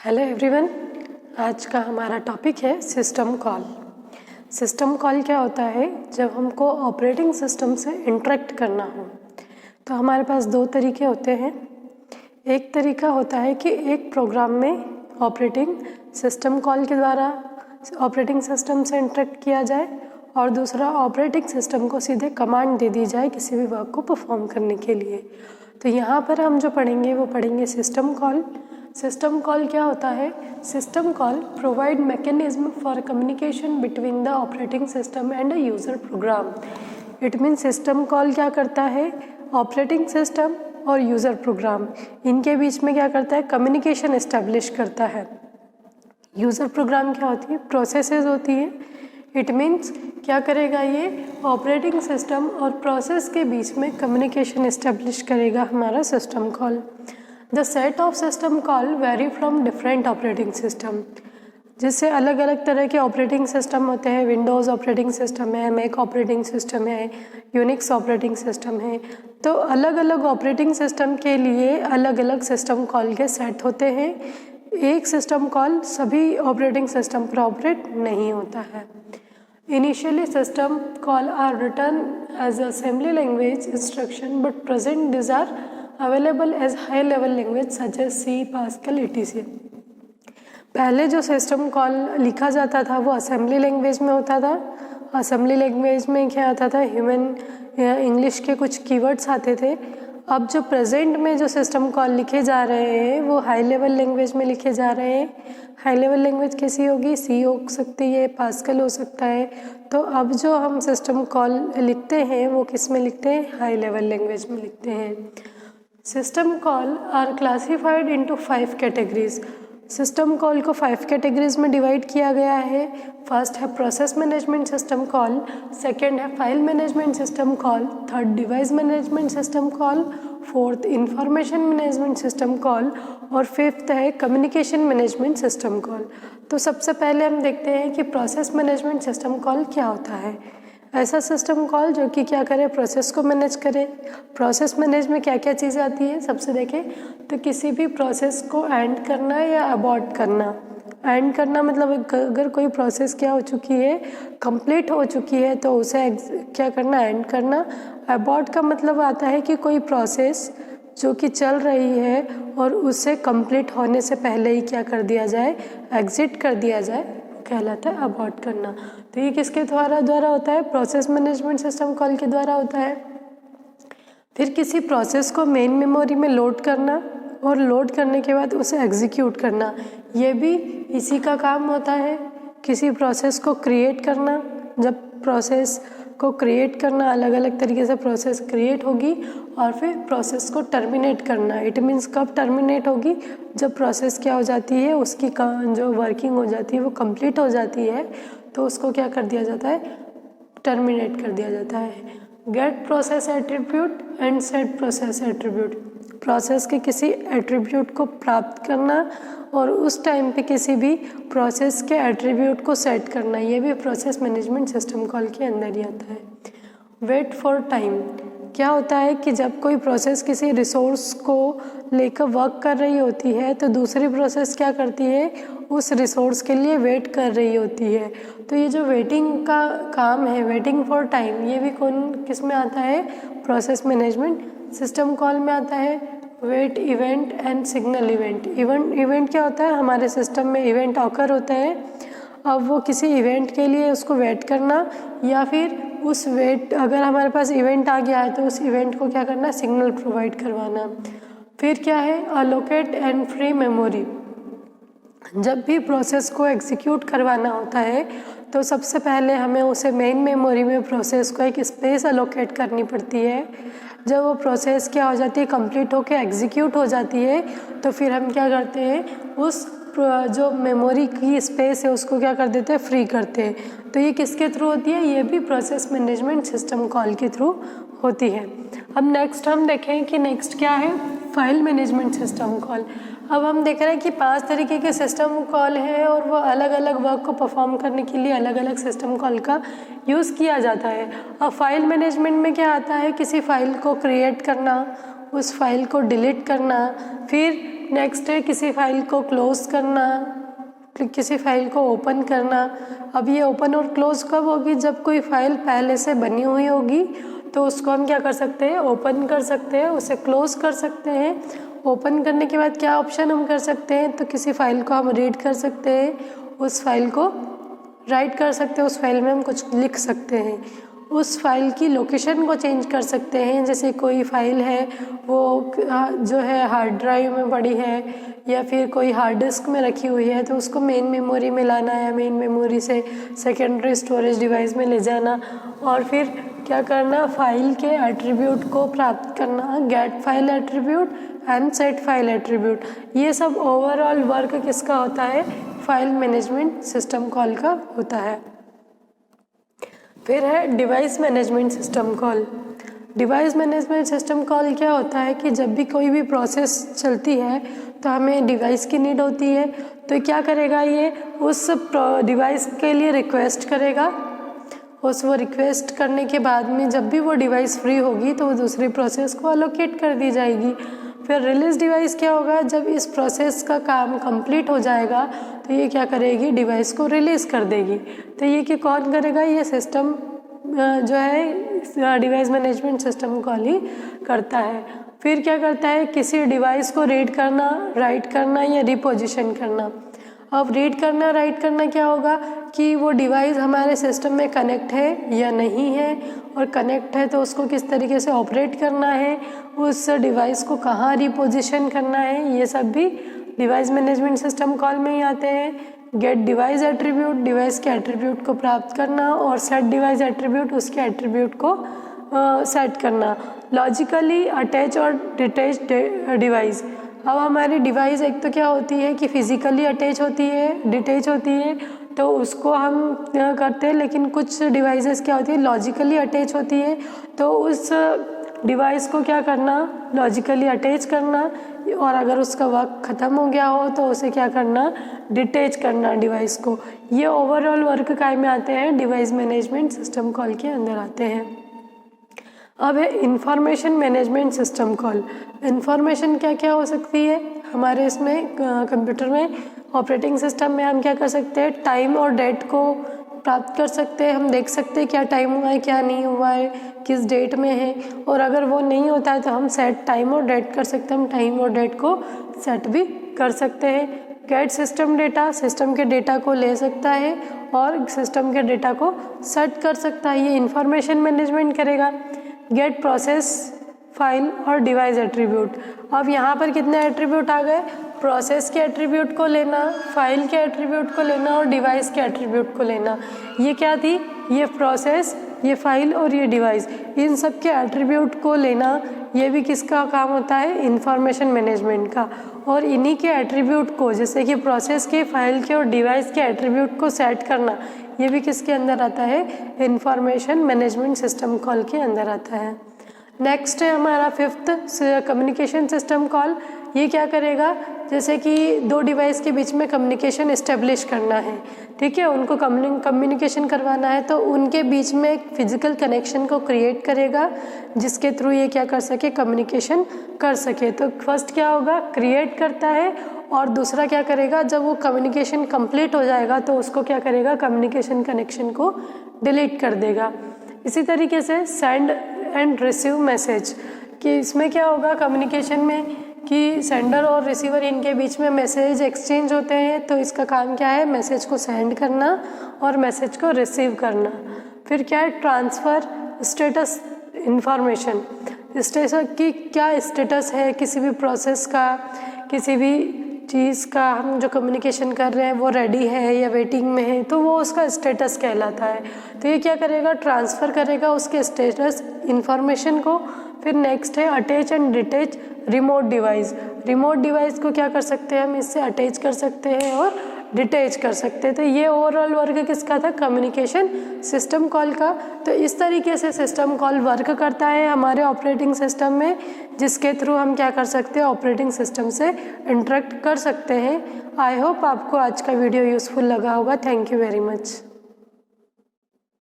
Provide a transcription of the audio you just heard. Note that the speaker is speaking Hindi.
हेलो एवरीवन, आज का हमारा टॉपिक है सिस्टम कॉल। सिस्टम कॉल क्या होता है? जब हमको ऑपरेटिंग सिस्टम से इंटरेक्ट करना हो तो हमारे पास दो तरीके होते हैं। एक तरीका होता है कि एक प्रोग्राम में ऑपरेटिंग सिस्टम कॉल के द्वारा ऑपरेटिंग सिस्टम से इंटरेक्ट किया जाए और दूसरा ऑपरेटिंग सिस्टम को सीधे कमांड दे दी जाए किसी भी वर्क को परफॉर्म करने के लिए। तो यहाँ पर हम जो पढ़ेंगे वो पढ़ेंगे सिस्टम कॉल। सिस्टम कॉल क्या होता है? System call provide mechanism for communication between the operating system and a user program. It mean system call क्या करता है? ऑपरेटिंग सिस्टम और यूज़र प्रोग्राम इनके बीच में क्या करता है? कम्युनिकेशन इस्टेब्लिश करता है। यूज़र प्रोग्राम क्या होती है? प्रोसेसेस होती है। इट मीन्स क्या करेगा? ये ऑपरेटिंग सिस्टम और प्रोसेस के बीच में कम्युनिकेशन इस्टेब्लिश करेगा हमारा system call. The set of system call very from different operating system. जिससे अलग अलग तरह के ऑपरेटिंग सिस्टम होते हैं। विंडोज़ ऑपरेटिंग सिस्टम है, मैक ऑपरेटिंग सिस्टम है, यूनिक्स ऑपरेटिंग सिस्टम है। तो अलग अलग ऑपरेटिंग सिस्टम के लिए अलग अलग सिस्टम कॉल के सेट होते हैं। एक सिस्टम कॉल सभी ऑपरेटिंग सिस्टम पर ऑपरेट नहीं होता है। Initially, system call are written as assembly language instruction, but present these are available as high-level language such as C, Pascal, etc. पहले जो सिस्टम कॉल लिखा जाता था वो असेंबली लैंग्वेज में होता था। असेंबली लैंग्वेज में क्या आता था? ह्यूमन इंग्लिश के कुछ कीवर्ड्स आते थे। अब जो प्रेजेंट में जो सिस्टम कॉल लिखे जा रहे हैं वो हाई लेवल लैंग्वेज में लिखे जा रहे हैं। हाई लेवल लैंग्वेज कैसी होगी? सी हो सकती है, पास्कल हो सकता है। तो अब जो हम सिस्टम कॉल लिखते हैं वो किस में लिखते हैं? हाई लेवल लैंग्वेज में लिखते हैं। System call are classified into 5 categories. System call को 5 कैटेगरीज में डिवाइड किया गया है। फर्स्ट है process management system call, second है file management system call, third device management system call, fourth information management system call और फिफ्थ है कम्युनिकेशन मैनेजमेंट सिस्टम कॉल। तो सबसे पहले हम देखते हैं कि प्रोसेस मैनेजमेंट सिस्टम कॉल क्या होता है। ऐसा सिस्टम कॉल जो कि क्या करे? प्रोसेस को मैनेज करे। प्रोसेस मैनेज में क्या क्या चीज़ें आती है? सबसे देखें तो किसी भी प्रोसेस को एंड करना या अबॉर्ट करना। एंड करना मतलब अगर कोई प्रोसेस क्या हो चुकी है, कंप्लीट हो चुकी है तो उसे क्या करना? एंड करना। अबॉर्ट का मतलब आता है कि कोई प्रोसेस जो कि चल रही है और उसे कंप्लीट होने से पहले ही क्या कर दिया जाए? एग्जिट कर दिया जाए, कहलाता है अबॉर्ट करना। तो ये किसके द्वारा होता है? प्रोसेस मैनेजमेंट सिस्टम कॉल के द्वारा होता है। फिर किसी प्रोसेस को मेन मेमोरी में लोड करना और लोड करने के बाद उसे एग्जीक्यूट करना, ये भी इसी का काम होता है। किसी प्रोसेस को क्रिएट करना, जब प्रोसेस को क्रिएट करना, अलग अलग तरीके से प्रोसेस क्रिएट होगी और फिर प्रोसेस को टर्मिनेट करना। इट मीन्स कब टर्मिनेट होगी? जब प्रोसेस क्या हो जाती है, उसकी जो वर्किंग हो जाती है वो कंप्लीट हो जाती है तो उसको क्या कर दिया जाता है? टर्मिनेट कर दिया जाता है। Get process attribute and set process attribute. Process के किसी एट्रीब्यूट को प्राप्त करना और उस टाइम पे किसी भी प्रोसेस के एट्रीब्यूट को सेट करना, ये भी प्रोसेस मैनेजमेंट सिस्टम कॉल के अंदर ही आता है। वेट फॉर टाइम क्या होता है कि जब कोई प्रोसेस किसी रिसोर्स को लेकर वर्क कर रही होती है तो दूसरी प्रोसेस क्या करती है? उस रिसोर्स के लिए वेट कर रही होती है। तो ये जो वेटिंग का काम है, वेटिंग फॉर टाइम, ये भी किस में आता है? प्रोसेस मैनेजमेंट सिस्टम कॉल में आता है। Wait event and signal event. Event क्या होता है? हमारे सिस्टम में इवेंट ऑकर होता है। अब वो किसी इवेंट के लिए उसको वेट करना या फिर उस अगर हमारे पास इवेंट आ गया है तो उस इवेंट को क्या करना? सिग्नल प्रोवाइड करवाना। फिर क्या है? Allocate and free memory. जब भी प्रोसेस को एग्जीक्यूट करवाना होता है तो सबसे पहले हमें उसे मेन मेमोरी में प्रोसेस को एक स्पेस अलोकेट करनी पड़ती है। जब वो प्रोसेस क्या हो जाती है? कंप्लीट होकर एग्जीक्यूट हो जाती है तो फिर हम क्या करते हैं? उस जो मेमोरी की स्पेस है उसको क्या कर देते हैं? फ्री करते हैं। तो ये किसके थ्रू होती है? ये भी प्रोसेस मैनेजमेंट सिस्टम कॉल के थ्रू होती है। अब नेक्स्ट हम देखें कि नेक्स्ट क्या है? File management system call. अब हम देख रहे हैं कि 5 तरीके के सिस्टम कॉल हैं और वो अलग अलग वर्क को परफॉर्म करने के लिए अलग अलग सिस्टम कॉल का यूज़ किया जाता है। अब फाइल मैनेजमेंट में क्या आता है? किसी फाइल को क्रिएट करना, उस फाइल को डिलीट करना, फिर नेक्स्ट है किसी फाइल को क्लोज करना, किसी फाइल को ओपन करना। अब ये ओपन और क्लोज कब होगी? जब कोई फाइल पहले से बनी हुई होगी तो उसको हम क्या कर सकते हैं? ओपन कर सकते हैं, उसे क्लोज कर सकते हैं। ओपन करने के बाद क्या ऑप्शन हम कर सकते हैं? तो किसी फाइल को हम रीड कर सकते हैं, उस फाइल को राइट कर सकते हैं, उस फाइल में हम कुछ लिख सकते हैं, उस फाइल की लोकेशन को चेंज कर सकते हैं। जैसे कोई फाइल है वो जो है हार्ड ड्राइव में पड़ी है या फिर कोई हार्ड डिस्क में रखी हुई है तो उसको मेन मेमोरी में लाना है, मेन मेमोरी से सेकेंडरी स्टोरेज डिवाइस में ले जाना और फिर क्या करना? फाइल के एट्रीब्यूट को प्राप्त करना, get file attribute and set file attribute. ये सब ओवरऑल वर्क किसका होता है? फाइल मैनेजमेंट सिस्टम कॉल का होता है। फिर है device management system call. Device management system call क्या होता है कि जब भी कोई भी प्रोसेस चलती है तो हमें डिवाइस की नीड होती है। तो क्या करेगा? ये उस डिवाइस के लिए रिक्वेस्ट करेगा, वो रिक्वेस्ट करने के बाद में जब भी वो डिवाइस फ्री होगी तो वो दूसरी प्रोसेस को अलोकेट कर दी जाएगी। फिर रिलीज डिवाइस क्या होगा? जब इस प्रोसेस का काम कंप्लीट हो जाएगा तो ये क्या करेगी? डिवाइस को रिलीज़ कर देगी। तो ये कि कौन करेगा? ये सिस्टम जो है डिवाइस मैनेजमेंट सिस्टम कॉल ही करता है। फिर क्या करता है? किसी डिवाइस को रीड करना, राइट करना या रिपोजिशन करना। अब रीड करना, राइट करना क्या होगा कि वो डिवाइस हमारे सिस्टम में कनेक्ट है या नहीं है, और कनेक्ट है तो उसको किस तरीके से ऑपरेट करना है, उस डिवाइस को कहाँ रिपोजिशन करना है, ये सब भी डिवाइस मैनेजमेंट सिस्टम कॉल में ही आते हैं। गेट डिवाइस एट्रीब्यूट, डिवाइस के एट्रीब्यूट को प्राप्त करना, और सेट डिवाइस एट्रीब्यूट, उसके एट्रीब्यूट को सेट करना। लॉजिकली अटैच और डिटैच डिवाइस। अब हमारी डिवाइस एक तो क्या होती है कि फिज़िकली अटैच होती है, डिटैच होती है, तो उसको हम करते हैं। लेकिन कुछ डिवाइसेस क्या होती है? लॉजिकली अटैच होती है, तो उस डिवाइस को क्या करना? लॉजिकली अटैच करना, और अगर उसका वर्क ख़त्म हो गया हो तो उसे क्या करना? डिटैच करना डिवाइस को। ये ओवरऑल वर्क काय में आते हैं? डिवाइस मैनेजमेंट सिस्टम कॉल के अंदर आते हैं। अब है information management system call. Information क्या क्या हो सकती है हमारे इसमें कंप्यूटर में? ऑपरेटिंग सिस्टम में हम क्या कर सकते हैं? टाइम और डेट को प्राप्त कर सकते हैं। हम देख सकते हैं क्या टाइम हुआ है, क्या नहीं हुआ है, किस डेट में है, और अगर वो नहीं होता है तो हम सेट टाइम और डेट कर सकते हैं। हम टाइम और डेट को सेट भी कर सकते हैं। गेट सिस्टम डेटा, सिस्टम के डेटा को ले सकता है और सिस्टम के डेटा को सेट कर सकता है। ये इंफॉर्मेशन मैनेजमेंट करेगा। गेट प्रोसेस, फाइल और डिवाइस एट्रीब्यूट। अब यहाँ पर कितने एट्रीब्यूट आ गए? प्रोसेस के एट्रीब्यूट को लेना, फाइल के एट्रीब्यूट को लेना और डिवाइस के एट्रीब्यूट को लेना। ये क्या थी? ये प्रोसेस, ये फाइल और ये डिवाइस, इन सब के एट्रीब्यूट को लेना, ये भी किसका काम होता है? इंफॉर्मेशन मैनेजमेंट का। और इन्हीं के एट्रीब्यूट को, जैसे कि प्रोसेस के, फाइल के और डिवाइस के एट्रीब्यूट को सेट करना, ये भी किसके अंदर आता है? इंफॉर्मेशन मैनेजमेंट सिस्टम कॉल के अंदर आता है। नेक्स्ट है हमारा फिफ्थ कम्युनिकेशन सिस्टम कॉल। ये क्या करेगा? जैसे कि दो डिवाइस के बीच में कम्युनिकेशन इस्टेब्लिश करना है, ठीक है, उनको कम्युनिकेशन करवाना है, तो उनके बीच में एक फिजिकल कनेक्शन को क्रिएट करेगा जिसके थ्रू ये क्या कर सके? कम्युनिकेशन कर सके। तो फर्स्ट क्या होगा? क्रिएट करता है, और दूसरा क्या करेगा? जब वो कम्युनिकेशन कंप्लीट हो जाएगा तो उसको क्या करेगा? कम्युनिकेशन कनेक्शन को डिलीट कर देगा। इसी तरीके से सेंड एंड रिसीव मैसेज, कि इसमें क्या होगा कम्युनिकेशन में कि सेंडर और रिसीवर, इनके बीच में मैसेज एक्सचेंज होते हैं। तो इसका काम क्या है? मैसेज को सेंड करना और मैसेज को रिसीव करना। फिर क्या है? ट्रांसफ़र स्टेटस इन्फॉर्मेशन, स्टेटस की क्या स्टेटस है किसी भी प्रोसेस का, किसी भी चीज़ का, हम जो कम्युनिकेशन कर रहे हैं वो रेडी है या वेटिंग में है, तो वो उसका स्टेटस कहलाता है। तो ये क्या करेगा? ट्रांसफ़र करेगा उसके स्टेटस इन्फॉर्मेशन को। फिर नेक्स्ट है attach and detach remote device. Remote device को क्या कर सकते हैं? हम इससे अटैच कर सकते हैं और डिटैच कर सकते हैं। तो ये ओवरऑल वर्क किसका था? कम्युनिकेशन सिस्टम कॉल का। तो इस तरीके से सिस्टम कॉल वर्क करता है हमारे ऑपरेटिंग सिस्टम में, जिसके थ्रू हम क्या कर सकते हैं? ऑपरेटिंग सिस्टम से इंटरेक्ट कर सकते हैं। आई होप आपको आज का वीडियो यूज़फुल लगा होगा। Thank you very much.